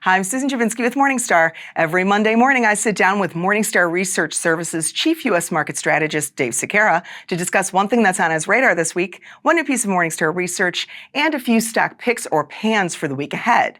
Hi, I'm Susan Dziubinski with Morningstar. Every Monday morning, I sit down with Morningstar Research Services Chief U.S. Market Strategist Dave Sekera to discuss one thing that's on his radar this week, one new piece of Morningstar research, and a few stock picks or pans for the week ahead.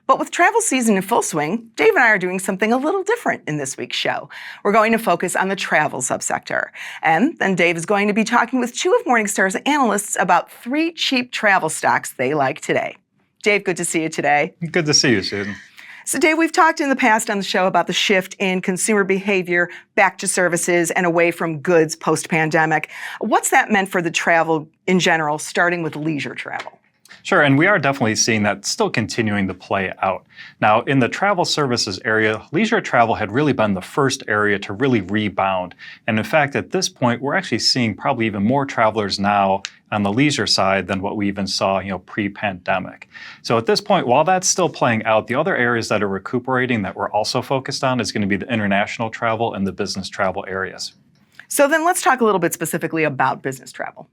But with travel season in full swing, Dave and I are doing something a little different in this week's show. We're going to focus on the travel subsector. And then Dave is going to be talking with two of Morningstar's analysts about 3 cheap travel stocks they like today. Dave, good to see you today. Good to see you, Susan. So Dave, we've talked in the past on the show about the shift in consumer behavior back to services and away from goods post-pandemic. What's that meant for the travel in general, starting with leisure travel? Sure, and we are definitely seeing that still continuing to play out. Now, in the travel services area, leisure travel had really been the first area to really rebound. And in fact, at this point, we're actually seeing probably even more travelers now on the leisure side than what we even saw, pre-pandemic. So at this point, while that's still playing out, the other areas that are recuperating that we're also focused on is going to be the international travel and the business travel areas. So then let's talk a little bit specifically about business travel.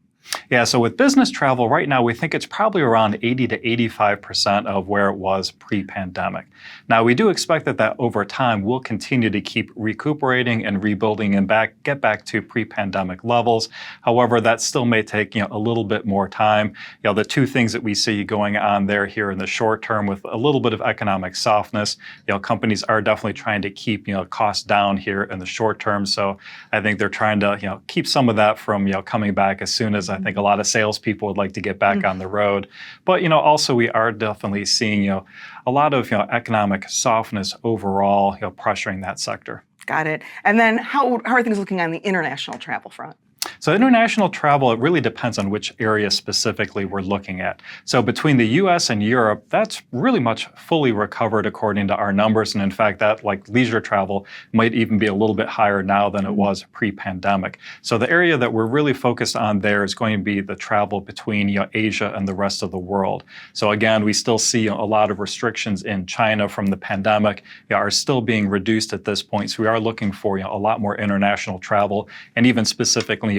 Yeah, so with business travel, right now, we think it's probably around 80 to 85% of where it was pre-pandemic. Now, we do expect that over time will continue to keep recuperating and rebuilding and get back to pre-pandemic levels. However, that still may take a little bit more time. The two things that we see going on there here in the short term with a little bit of economic softness, companies are definitely trying to keep costs down here in the short term. So I think they're trying to keep some of that from coming back as soon as I think a lot of salespeople would like to get back on the road. But also we are definitely seeing a lot of economic softness overall pressuring that sector. Got it. And then how are things looking on the international travel front? So international travel, it really depends on which area specifically we're looking at. So between the U.S. and Europe, that's really much fully recovered according to our numbers. And in fact, that like leisure travel might even be a little bit higher now than it was pre-pandemic. So the area that we're really focused on there is going to be the travel between Asia and the rest of the world. So again, we still see a lot of restrictions in China from the pandemic are still being reduced at this point. So we are looking for a lot more international travel and even specifically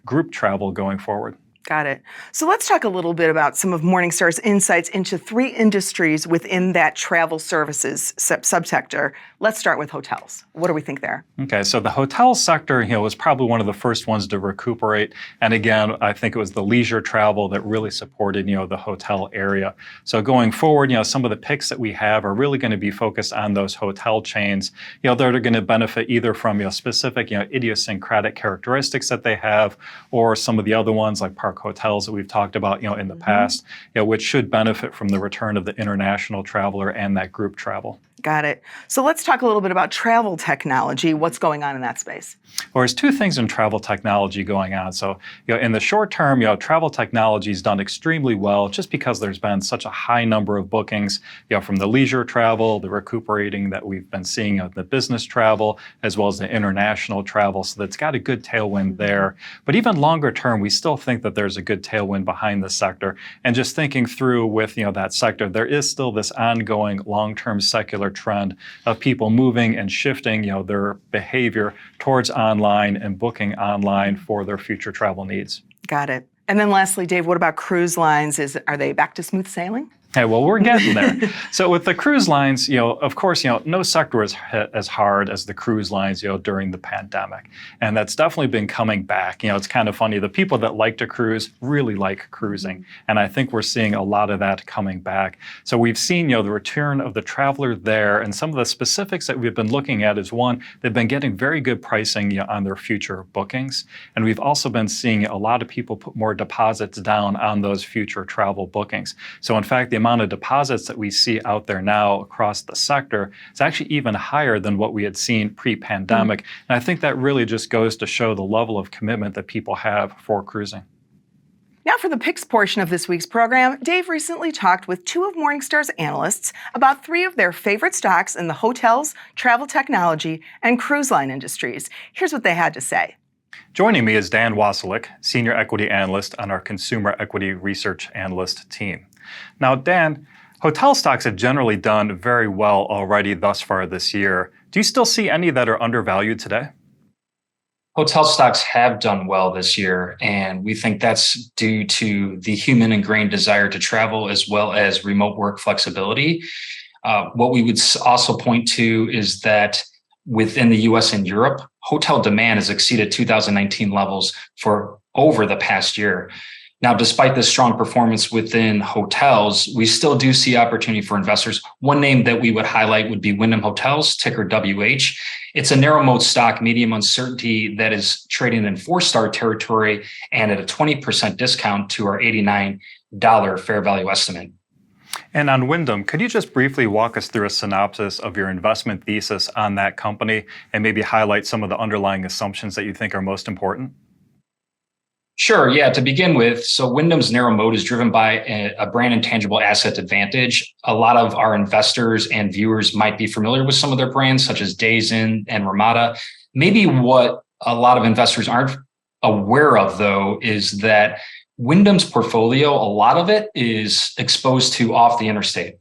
group travel going forward. Got it. So let's talk a little bit about some of Morningstar's insights into 3 industries within that travel services subsector. Let's start with hotels. What do we think there? Okay, so the hotel sector, was probably one of the first ones to recuperate. And again, I think it was the leisure travel that really supported, the hotel area. So going forward, some of the picks that we have are really going to be focused on those hotel chains, that are going to benefit either from, specific, idiosyncratic characteristics that they have, or some of the other ones like Park hotels that we've talked about, in the past, which should benefit from the return of the international traveler and that group travel. Got it. So let's talk a little bit about travel technology. What's going on in that space? Well, there's 2 things in travel technology going on. So, in the short term, travel technology has done extremely well just because there's been such a high number of bookings, from the leisure travel, the recuperating that we've been seeing of the business travel, as well as the international travel. So that's got a good tailwind there. But even longer term, we still think that there's a good tailwind behind the sector. And just thinking through with, that sector, there is still this ongoing long-term secular trend of people moving and shifting, their behavior towards online and booking online for their future travel needs. Got it. And then lastly, Dave, what about cruise lines? Are they back to smooth sailing? Hey, well, we're getting there. So with the cruise lines, of course, no sector is hit as hard as the cruise lines, during the pandemic. And that's definitely been coming back. It's kind of funny. The people that like to cruise really like cruising. And I think we're seeing a lot of that coming back. So we've seen, the return of the traveler there. And some of the specifics that we've been looking at is one, they've been getting very good pricing on their future bookings. And we've also been seeing a lot of people put more deposits down on those future travel bookings. So in fact, the amount of deposits that we see out there now across the sector is actually even higher than what we had seen pre-pandemic. And I think that really just goes to show the level of commitment that people have for cruising. Now for the picks portion of this week's program, Dave recently talked with 2 of Morningstar's analysts about 3 of their favorite stocks in the hotels, travel technology, and cruise line industries. Here's what they had to say. Joining me is Dan Wasilek, Senior Equity Analyst on our Consumer Equity Research Analyst team. Now, Dan, hotel stocks have generally done very well already thus far this year. Do you still see any that are undervalued today? Hotel stocks have done well this year, and we think that's due to the human ingrained desire to travel as well as remote work flexibility. What we would also point to is that within the US and Europe, hotel demand has exceeded 2019 levels for over the past year. Now, despite this strong performance within hotels, we still do see opportunity for investors. One name that we would highlight would be Wyndham Hotels, ticker WH. It's a narrow mode stock, medium uncertainty, that is trading in 4-star territory and at a 20% discount to our $89 fair value estimate. And on Wyndham, could you just briefly walk us through a synopsis of your investment thesis on that company and maybe highlight some of the underlying assumptions that you think are most important? Sure. Yeah. To begin with, so Wyndham's narrow mode is driven by a brand intangible asset advantage. A lot of our investors and viewers might be familiar with some of their brands, such as Days Inn and Ramada. Maybe what a lot of investors aren't aware of, though, is that Wyndham's portfolio, a lot of it is exposed to off the interstate.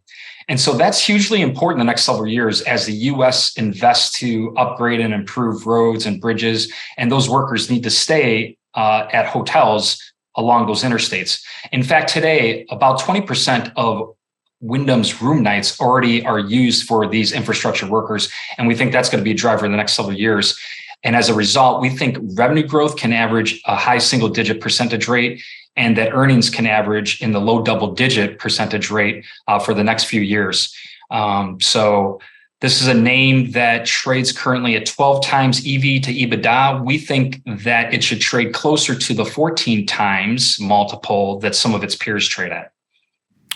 And so that's hugely important in the next several years as the U.S. invests to upgrade and improve roads and bridges, and those workers need to stay at hotels along those interstates. In fact, today, about 20% of Wyndham's room nights already are used for these infrastructure workers, and we think that's going to be a driver in the next several years. And as a result, we think revenue growth can average a high single-digit percentage rate, and that earnings can average in the low double-digit percentage rate for the next few years. So this is a name that trades currently at 12 times EV to EBITDA. We think that it should trade closer to the 14 times multiple that some of its peers trade at.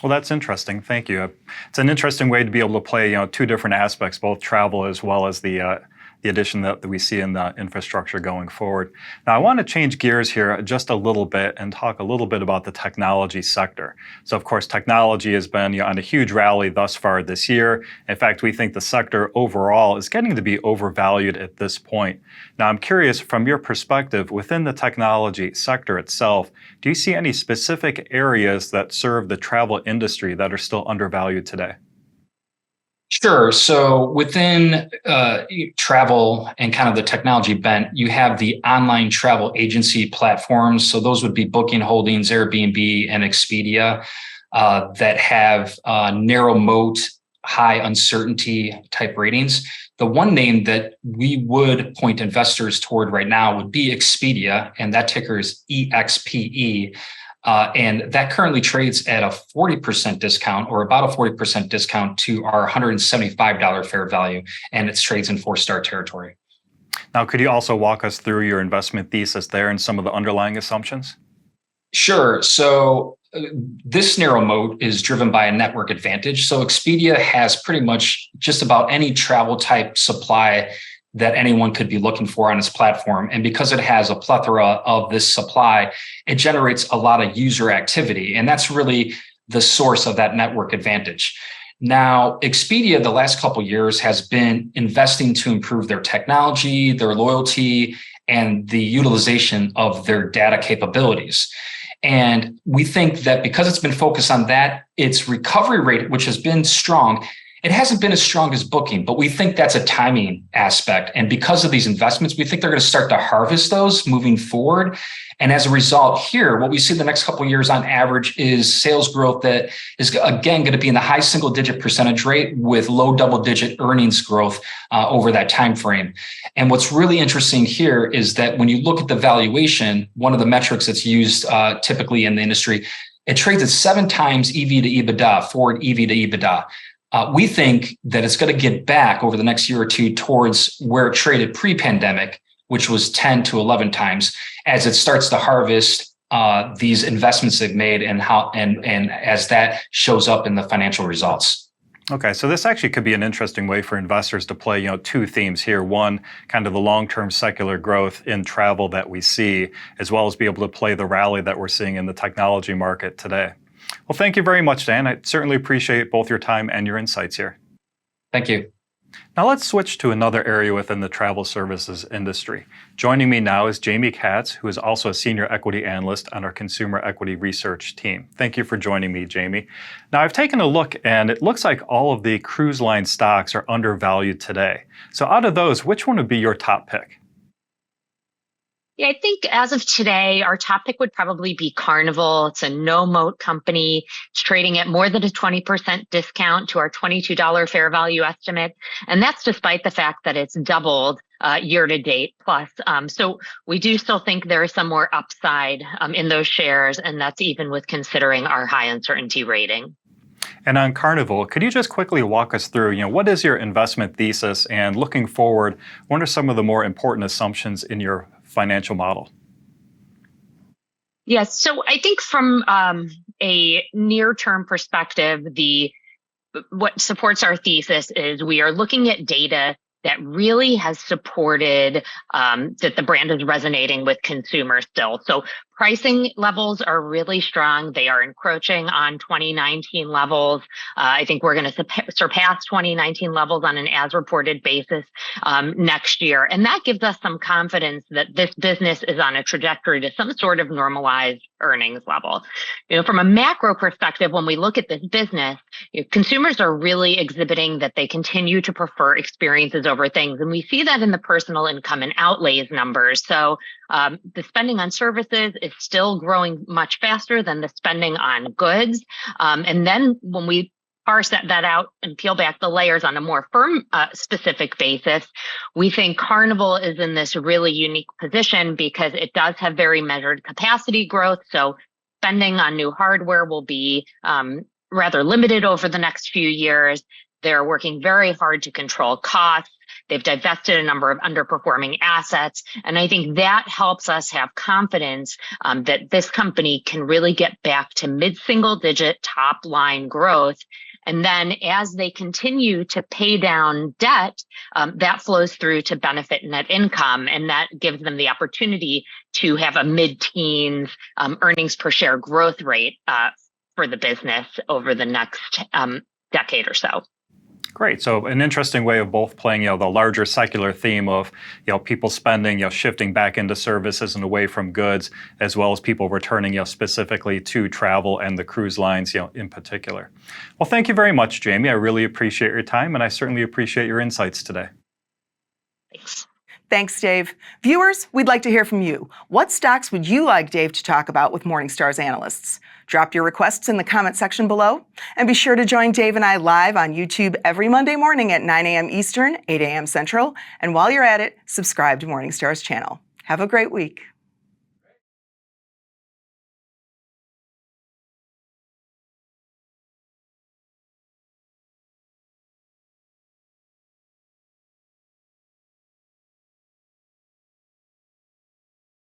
Well, that's interesting. Thank you. It's an interesting way to be able to play, two different aspects, both travel as well as the addition that we see in the infrastructure going forward. Now, I want to change gears here just a little bit and talk a little bit about the technology sector. So, of course, technology has been on a huge rally thus far this year. In fact, we think the sector overall is getting to be overvalued at this point. Now, I'm curious, from your perspective, within the technology sector itself, do you see any specific areas that serve the travel industry that are still undervalued today? Sure. So within travel and kind of the technology bent, you have the online travel agency platforms. So those would be Booking Holdings, Airbnb, and Expedia that have narrow moat, high uncertainty type ratings. The one name that we would point investors toward right now would be Expedia, and that ticker is EXPE. And that currently trades at a 40% discount, or about a 40% discount to our $175 fair value, and it trades in 4-star territory. Now, could you also walk us through your investment thesis there and some of the underlying assumptions? Sure. So this narrow moat is driven by a network advantage. So Expedia has pretty much just about any travel type supply that anyone could be looking for on its platform. And because it has a plethora of this supply, it generates a lot of user activity. And that's really the source of that network advantage. Now, Expedia, the last couple of years, has been investing to improve their technology, their loyalty, and the utilization of their data capabilities. And we think that because it's been focused on that, its recovery rate, which has been strong, it hasn't been as strong as Booking, but we think that's a timing aspect. And because of these investments, we think they're going to start to harvest those moving forward. And as a result here, what we see the next couple of years on average is sales growth that is, again, going to be in the high single-digit percentage rate with low double-digit earnings growth over that time frame. And what's really interesting here is that when you look at the valuation, one of the metrics that's used typically in the industry, it trades at 7 times EV to EBITDA, forward EV to EBITDA. We think that it's going to get back over the next year or two towards where it traded pre-pandemic, which was 10 to 11 times, as it starts to harvest these investments they've made and as that shows up in the financial results. Okay, so this actually could be an interesting way for investors to play, two themes here. One, kind of the long-term secular growth in travel that we see, as well as be able to play the rally that we're seeing in the technology market today. Well, thank you very much, Dan. I certainly appreciate both your time and your insights here. Thank you. Now let's switch to another area within the travel services industry. Joining me now is Jamie Katz, who is also a senior equity analyst on our consumer equity research team. Thank you for joining me, Jamie. Now I've taken a look, and it looks like all of the cruise line stocks are undervalued today. So out of those, which one would be your top pick? Yeah, I think as of today, our top pick would probably be Carnival. It's a no-moat company. It's trading at more than a 20% discount to our $22 fair value estimate. And that's despite the fact that it's doubled year to date plus. So we do still think there is some more upside in those shares, and that's even with considering our high uncertainty rating. And on Carnival, could you just quickly walk us through, what is your investment thesis, and looking forward, what are some of the more important assumptions in your financial model? Yes, so I think from a near-term perspective, what supports our thesis is we are looking at data that really has supported that the brand is resonating with consumers still. So pricing levels are really strong. They are encroaching on 2019 levels. I think we're going to surpass 2019 levels on an as-reported basis next year. And that gives us some confidence that this business is on a trajectory to some sort of normalized earnings level. From a macro perspective, when we look at this business, consumers are really exhibiting that they continue to prefer experiences over things. And we see that in the personal income and outlays numbers. So the spending on services is still growing much faster than the spending on goods. And then when we parse that out and peel back the layers on a more firm specific basis, we think Carnival is in this really unique position because it does have very measured capacity growth. So spending on new hardware will be rather limited over the next few years. They're working very hard to control costs. They've divested a number of underperforming assets. And I think that helps us have confidence that this company can really get back to mid-single digit top line growth. And then as they continue to pay down debt, that flows through to benefit net income. And that gives them the opportunity to have a mid-teens earnings per share growth rate for the business over the next decade or so. Great. So an interesting way of both playing, the larger secular theme of, people spending, shifting back into services and away from goods, as well as people returning, specifically to travel and the cruise lines, in particular. Well, thank you very much, Jamie. I really appreciate your time, and I certainly appreciate your insights today. Thanks. Thanks, Dave. Viewers, we'd like to hear from you. What stocks would you like Dave to talk about with Morningstar's analysts? Drop your requests in the comment section below. And be sure to join Dave and I live on YouTube every Monday morning at 9 a.m. Eastern, 8 a.m. Central. And while you're at it, subscribe to Morningstar's channel. Have a great week.